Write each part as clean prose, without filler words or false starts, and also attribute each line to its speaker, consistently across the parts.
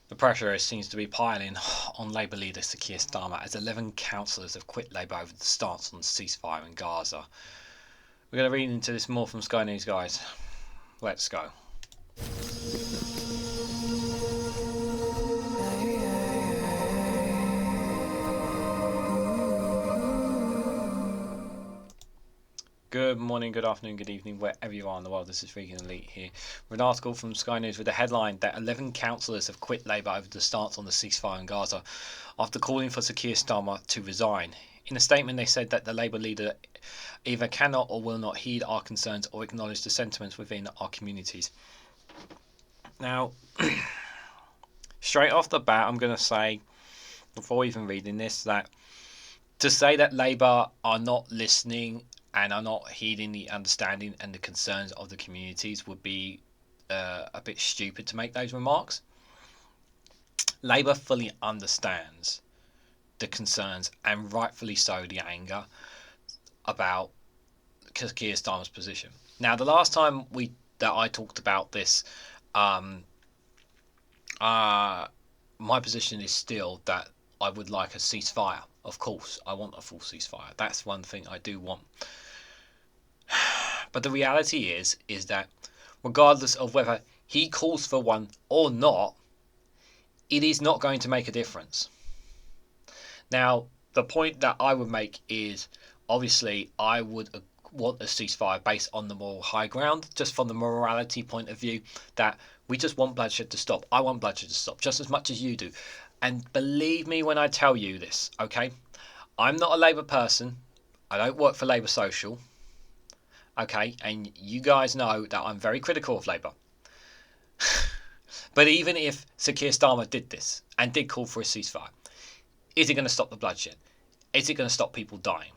Speaker 1: The pressure seems to be piling on Labour leader Sir Keir Starmer as 11 councillors have quit Labour over the stance on the ceasefire in Gaza. We're going to read into this more from Sky News, guys. Let's go. Good morning, good afternoon, good evening, wherever you are in the world. This is REGANELITE here with an article from Sky News with the headline that 11 councillors have quit Labour over the stance on the ceasefire in Gaza after calling for Sir Keir Starmer to resign. In a statement, they said that the Labour leader either cannot or will not heed our concerns or acknowledge the sentiments within our communities. Now, straight off the bat, I'm going to say, before even reading this, that to say that Labour are not listening and are not heeding the understanding and the concerns of the communities would be a bit stupid to make those remarks. Labour fully understands the concerns, and rightfully so, the anger about Keir Starmer's position. Now, the last time I talked about this, my position is still that I would like a ceasefire. Of course, I want a full ceasefire. That's one thing I do want. But the reality is that regardless of whether he calls for one or not, it is not going to make a difference. Now, the point that I would make is, obviously, I would want a ceasefire based on the moral high ground, just from the morality point of view, that we just want bloodshed to stop. I want bloodshed to stop just as much as you do. And believe me when I tell you this, okay? I'm not a Labour person. I don't work for Labour Social. Okay, and you guys know that I'm very critical of Labour. But even if Sir Keir Starmer did this and did call for a ceasefire, is it going to stop the bloodshed? Is it going to stop people dying?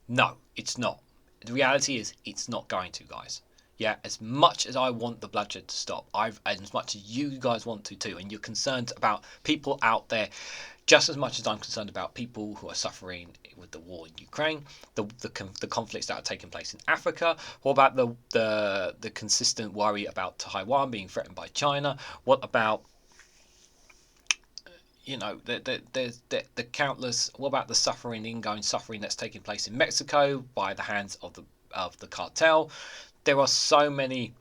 Speaker 1: No, it's not. The reality is it's not going to, guys. Yeah, as much as I want the bloodshed to stop, as much as you guys want to too, and you're concerned about people out there, just as much as I'm concerned about people who are suffering with the war in Ukraine, the conflicts that are taking place in Africa. What about the consistent worry about Taiwan being threatened by China? What about the countless? What about the ongoing suffering that's taking place in Mexico by the hands of the cartel? There are so many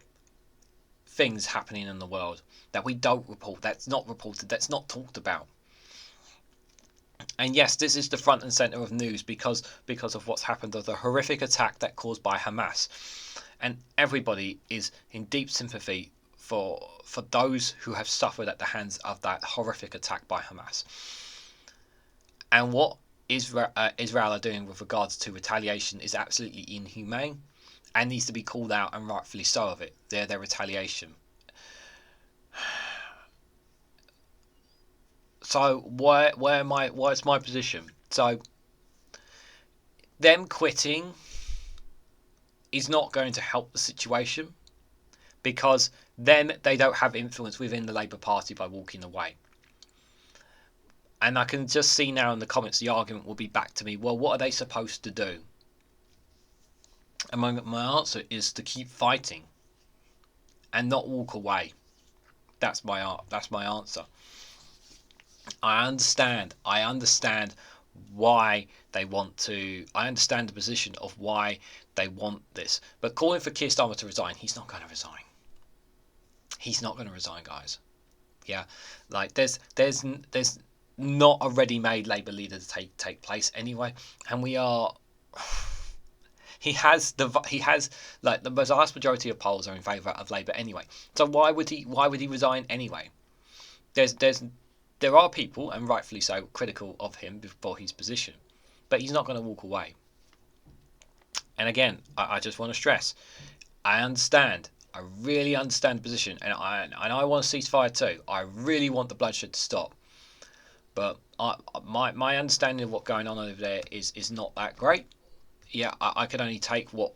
Speaker 1: things happening in the world that we don't report. That's not reported. That's not talked about. And yes, this is the front and center of news because of what's happened, of the horrific attack that caused by Hamas, and everybody is in deep sympathy for those who have suffered at the hands of that horrific attack by Hamas. And what Israel are doing with regards to retaliation is absolutely inhumane and needs to be called out, and rightfully so of it. Their retaliation. So what's my position? So them quitting is not going to help the situation, because then they don't have influence within the Labour Party by walking away. And I can just see now in the comments the argument will be back to me, well, what are they supposed to do? And my answer is to keep fighting and not walk away. That's my answer. I understand why they want to. I understand the position of why they want this. But calling for Keir Starmer to resign, he's not going to resign. He's not going to resign, guys. Yeah, like there's not a ready-made Labour leader to take place anyway, and we are. He has like the vast majority of polls are in favour of Labour anyway. So why would he resign anyway? There are people, and rightfully so, critical of him for his position, but he's not going to walk away. And again, I just want to stress, I really understand the position, and I want a ceasefire too. I really want the bloodshed to stop, but my understanding of what's going on over there is not that great. Yeah, I can only take what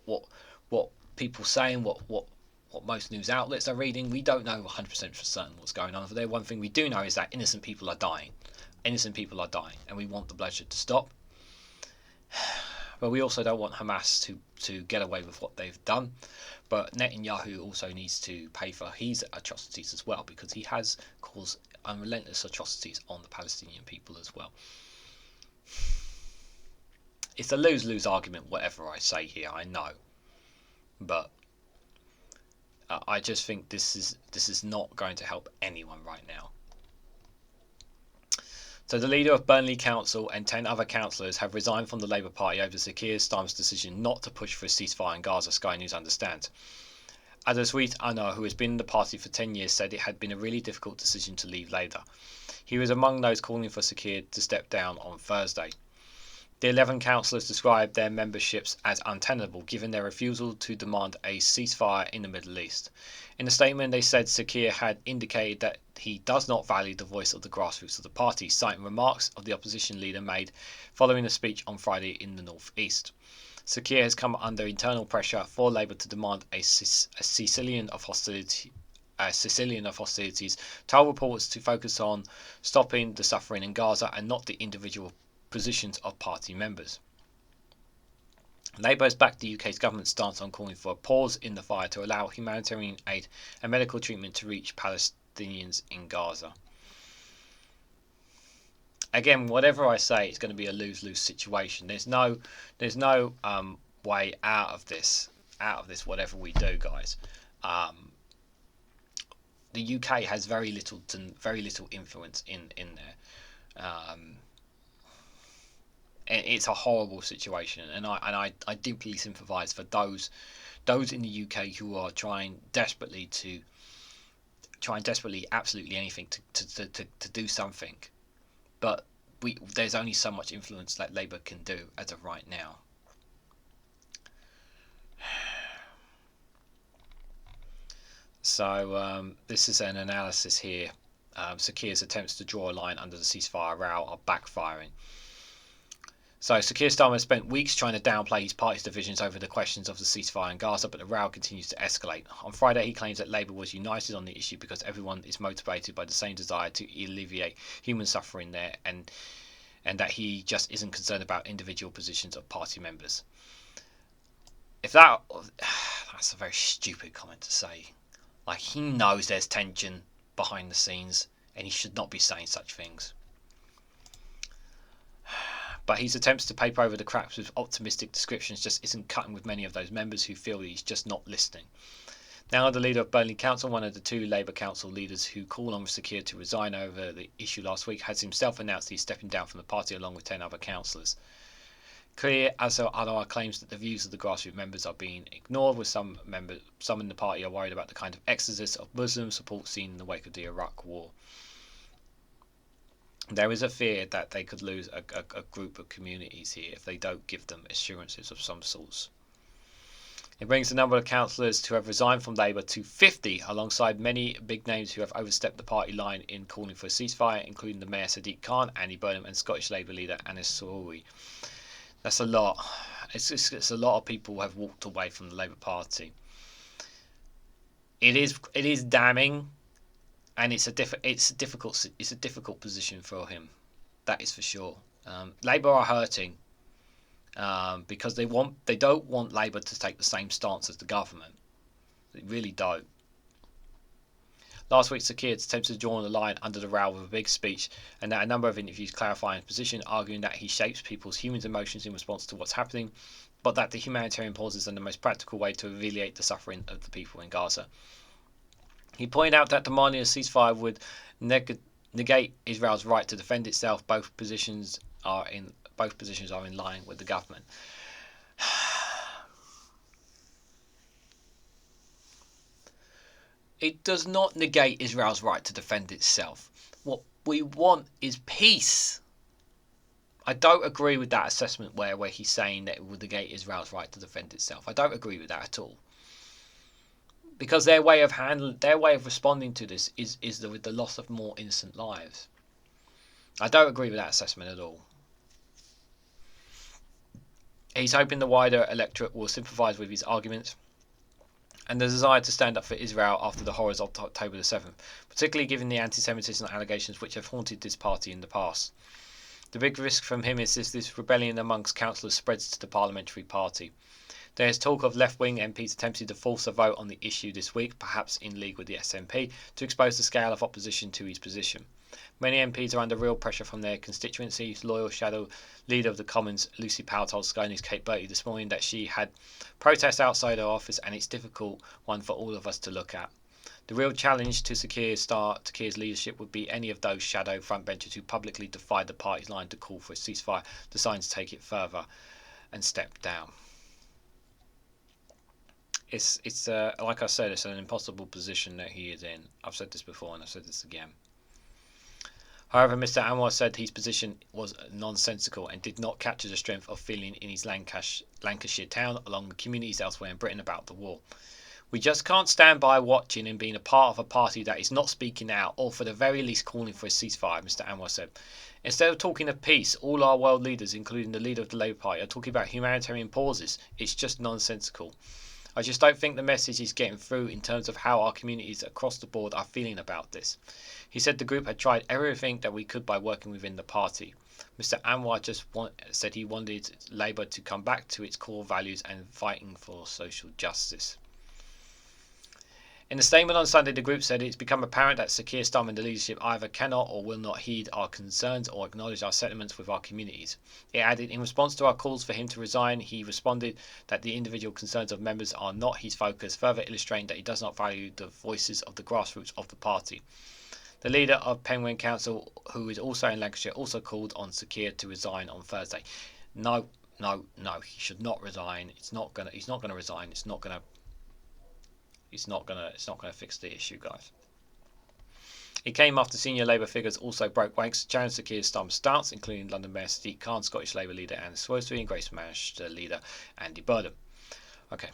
Speaker 1: people say and what most news outlets are reading. We don't know 100% for certain what's going on over there. One thing we do know is that innocent people are dying. And we want the bloodshed to stop. But we also don't want Hamas to get away with what they've done. But Netanyahu also needs to pay for his atrocities as well, because he has caused unrelentless atrocities on the Palestinian people as well. It's a lose-lose argument, whatever I say here, I know. But I just think this is not going to help anyone right now. So the leader of Burnley Council and 10 other councillors have resigned from the Labour Party over Sir Keir Starmer's decision not to push for a ceasefire in Gaza, Sky News understands. Afrasiab Anwar, who has been in the party for 10 years, said it had been a really difficult decision to leave Labour. He was among those calling for Sir Keir to step down on Thursday. The 11 councillors described their memberships as untenable, given their refusal to demand a ceasefire in the Middle East. In a statement, they said Sir Keir had indicated that he does not value the voice of the grassroots of the party, citing remarks of the opposition leader made following a speech on Friday in the North East. Sir Keir has come under internal pressure for Labour to demand a cessation of hostilities, told reporters to focus on stopping the suffering in Gaza and not the individual positions of party members. Labour has backed the UK's government stance on calling for a pause in the fire to allow humanitarian aid and medical treatment to reach Palestinians in Gaza. Again, whatever I say, it's going to be a lose-lose situation. There's no way out of this. Whatever we do, guys. The UK has very little influence in there. It's a horrible situation, and I deeply sympathise for those in the UK who are trying desperately absolutely anything to do something. But there's only so much influence that Labour can do as of right now. So this is an analysis here. Sir Keir's attempts to draw a line under the ceasefire row are backfiring. So Sir Keir Starmer spent weeks trying to downplay his party's divisions over the questions of the ceasefire in Gaza, but the row continues to escalate. On Friday, he claims that Labour was united on the issue because everyone is motivated by the same desire to alleviate human suffering there, and that he just isn't concerned about individual positions of party members. That's a very stupid comment to say. Like, he knows there's tension behind the scenes, and he should not be saying such things. But his attempts to paper over the cracks with optimistic descriptions just isn't cutting with many of those members who feel he's just not listening. Now the leader of Burnley Council, one of the two Labour Council leaders who called on Sir Keir to resign over the issue last week, has himself announced he's stepping down from the party along with 10 other councillors. Afrasiab Anwar claims that the views of the grassroots members are being ignored, with some in the party are worried about the kind of exodus of Muslim support seen in the wake of the Iraq War. There is a fear that they could lose a group of communities here if they don't give them assurances of some sorts. It brings the number of councillors who have resigned from Labour to 50, alongside many big names who have overstepped the party line in calling for a ceasefire, including the Mayor Sadiq Khan, Andy Burnham, and Scottish Labour leader Anis Saouri. That's a lot. It's a lot of people who have walked away from the Labour Party. It is damning. And it's a difficult position for him, that is for sure. Labour are hurting because they don't want Labour to take the same stance as the government. They really don't. Last week, Sir Keir attempted to draw the line under the row with a big speech, and that a number of interviews clarifying his position, arguing that he shapes people's human emotions in response to what's happening, but that the humanitarian pause is the most practical way to alleviate the suffering of the people in Gaza. He pointed out that demanding a ceasefire would negate Israel's right to defend itself. Both positions are in line with the government. It does not negate Israel's right to defend itself. What we want is peace. I don't agree with that assessment where he's saying that it would negate Israel's right to defend itself. I don't agree with that at all. Because their way of responding to this is with the loss of more innocent lives. I don't agree with that assessment at all. He's hoping the wider electorate will sympathise with his arguments and the desire to stand up for Israel after the horrors of October the 7th, particularly given the anti-Semitism allegations which have haunted this party in the past. The big risk from him is this rebellion amongst councillors spreads to the parliamentary party. There is talk of left-wing MPs attempting to force a vote on the issue this week, perhaps in league with the SNP, to expose the scale of opposition to his position. Many MPs are under real pressure from their constituencies. Loyal shadow leader of the Commons, Lucy Powell, told Sky News Kate Bertie this morning that she had protests outside her office and it's a difficult one for all of us to look at. The real challenge to Sir Keir's leadership would be any of those shadow frontbenchers who publicly defied the party's line to call for a ceasefire, decide to take it further and step down. It's like I said, it's an impossible position that he is in. I've said this before and I've said this again. However, Mr Anwar said his position was nonsensical and did not capture the strength of feeling in his Lancashire town along with communities elsewhere in Britain about the war. We just can't stand by watching and being a part of a party that is not speaking out or for the very least calling for a ceasefire, Mr Anwar said. Instead of talking of peace, all our world leaders, including the leader of the Labour Party, are talking about humanitarian pauses. It's just nonsensical. I just don't think the message is getting through in terms of how our communities across the board are feeling about this. He said the group had tried everything that we could by working within the party. Mr Anwar said he wanted Labour to come back to its core values and fighting for social justice. In a statement on Sunday, the group said it's become apparent that Sir Keir Starmer and the leadership either cannot or will not heed our concerns or acknowledge our sentiments with our communities. It added, in response to our calls for him to resign, he responded that the individual concerns of members are not his focus, further illustrating that he does not value the voices of the grassroots of the party. The leader of Burnley Council, who is also in Lancashire, also called on Sir Keir to resign on Thursday. No, he should not resign. He's not gonna resign. It's not gonna fix the issue, guys. It came after senior Labour figures also broke ranks, challenged Sir Keir Starmer's stance, including London Mayor Sadiq Khan, Scottish Labour leader Anna Salisbury, and Grace Manchester leader Andy Burnham. Okay,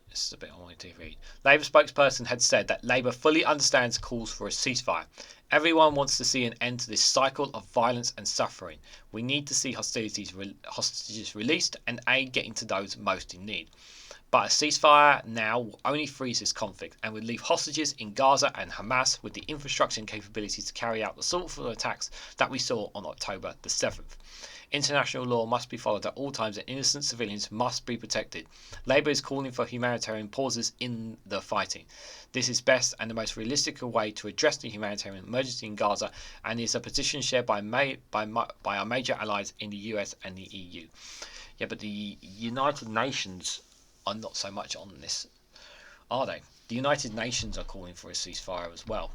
Speaker 1: this is a bit I wanted to read. Labour spokesperson had said that Labour fully understands calls for a ceasefire. Everyone wants to see an end to this cycle of violence and suffering. We need to see hostages released and aid getting to those most in need. But a ceasefire now will only freeze this conflict and would leave hostages in Gaza and Hamas with the infrastructure and capabilities to carry out the sort of attacks that we saw on October the 7th. International law must be followed at all times and innocent civilians must be protected. Labour is calling for humanitarian pauses in the fighting. This is best and the most realistic way to address the humanitarian emergency in Gaza and is a position shared by our major allies in the US and the EU. Yeah, but the United Nations are not so much on this, are they? The United Nations are calling for a ceasefire as well.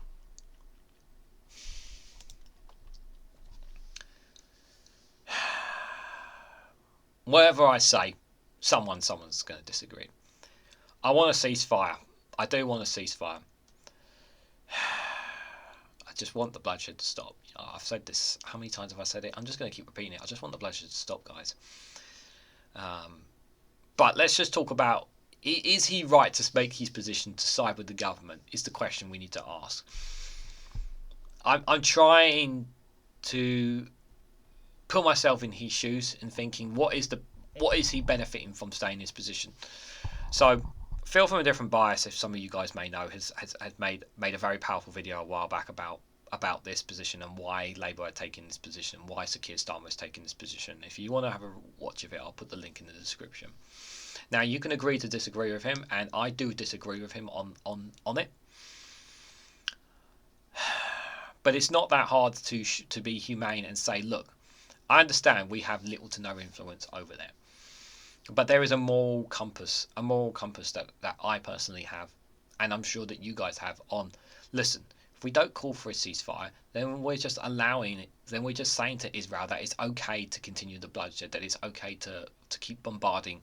Speaker 1: Whatever I say, someone's going to disagree. I want a ceasefire. I do want a ceasefire. I just want the bloodshed to stop. I've said this. How many times have I said it? I'm just going to keep repeating it. I just want the bloodshed to stop, guys. But let's just talk about, is he right to make his position to side with the government is the question we need to ask. I'm trying to put myself in his shoes and thinking, what is he benefiting from staying in his position? So Phil from A Different Bias, if some of you guys may know, has made a very powerful video a while back about this position and why Labour are taking this position, why Sir Keir Starmer is taking this position. If you want to have a watch of it, I'll put the link in the description. Now, you can agree to disagree with him, and I do disagree with him on it. But it's not that hard to be humane and say, look, I understand we have little to no influence over there. But there is a moral compass that I personally have, and I'm sure that you guys have on, listen, if we don't call for a ceasefire, then we're just allowing it, then we're just saying to Israel that it's okay to continue the bloodshed, that it's okay to keep bombarding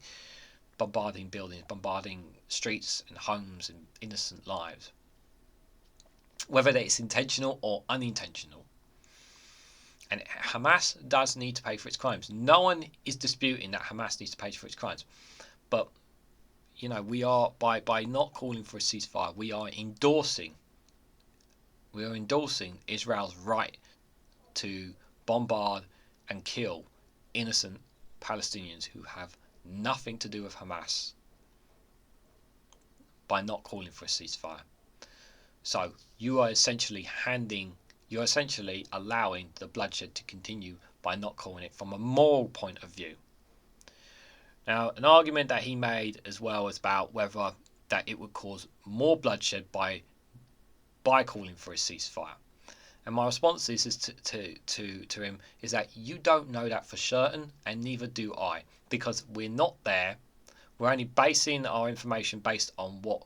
Speaker 1: buildings, bombarding streets and homes and innocent lives. Whether it's intentional or unintentional. And Hamas does need to pay for its crimes. No one is disputing that Hamas needs to pay for its crimes. But, you know, we are, by not calling for a ceasefire, we are endorsing Israel's right to bombard and kill innocent Palestinians who have nothing to do with Hamas by not calling for a ceasefire. So you are essentially allowing the bloodshed to continue by not calling it from a moral point of view. Now, an argument that he made as well is about whether that it would cause more bloodshed by calling for a ceasefire. And my response is to him is that you don't know that for certain, and neither do I, because we're not there. We're only basing our information based on what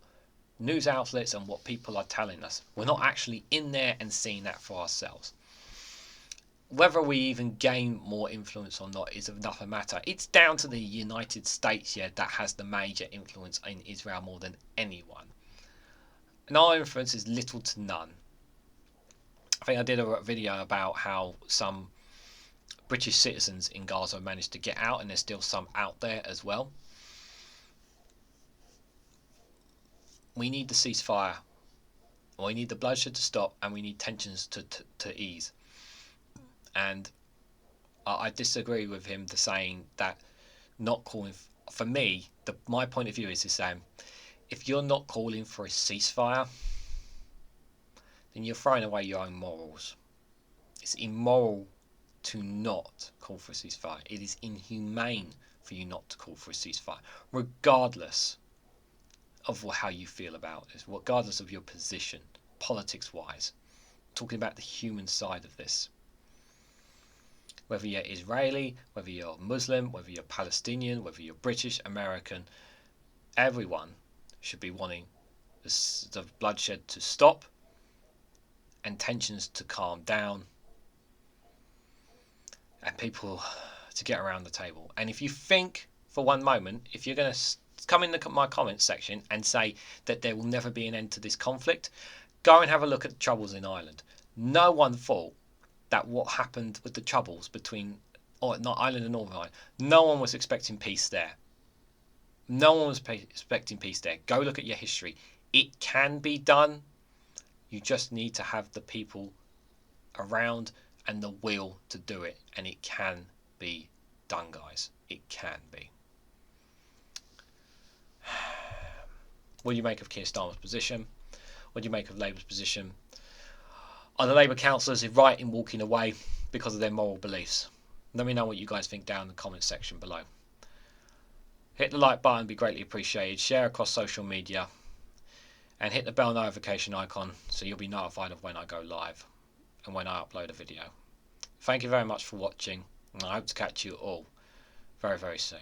Speaker 1: news outlets and what people are telling us. We're not actually in there and seeing that for ourselves. Whether we even gain more influence or not is another matter. It's down to the United States, that has the major influence in Israel more than anyone. And our influence is little to none. I think I did a video about how some British citizens in Gaza managed to get out, and there's still some out there as well. We need the ceasefire, we need the bloodshed to stop, and we need tensions to ease. And I disagree with him to saying that not calling, for me, my point of view is the same. If you're not calling for a ceasefire, then you're throwing away your own morals. It's immoral to not call for a ceasefire. It is inhumane for you not to call for a ceasefire, regardless of how you feel about this, regardless of your position, politics-wise. Talking about the human side of this. Whether you're Israeli, whether you're Muslim, whether you're Palestinian, whether you're British, American, everyone should be wanting the bloodshed to stop and tensions to calm down and people to get around the table. And if you think for one moment, if you're going to come in my comments section and say that there will never be an end to this conflict, go and have a look at the troubles in Ireland. No one thought that what happened with the troubles between Ireland and Northern Ireland, no one was expecting peace there. No one was expecting peace there. Go look at your history. It can be done. You just need to have the people around and the will to do it. And it can be done, guys. It can be. What do you make of Keir Starmer's position? What do you make of Labour's position? Are the Labour councillors right in walking away because of their moral beliefs? Let me know what you guys think down in the comments section below. Hit the like button, be greatly appreciated. Share across social media. And hit the bell notification icon so you'll be notified of when I go live and when I upload a video. Thank you very much for watching, and I hope to catch you all very, very soon.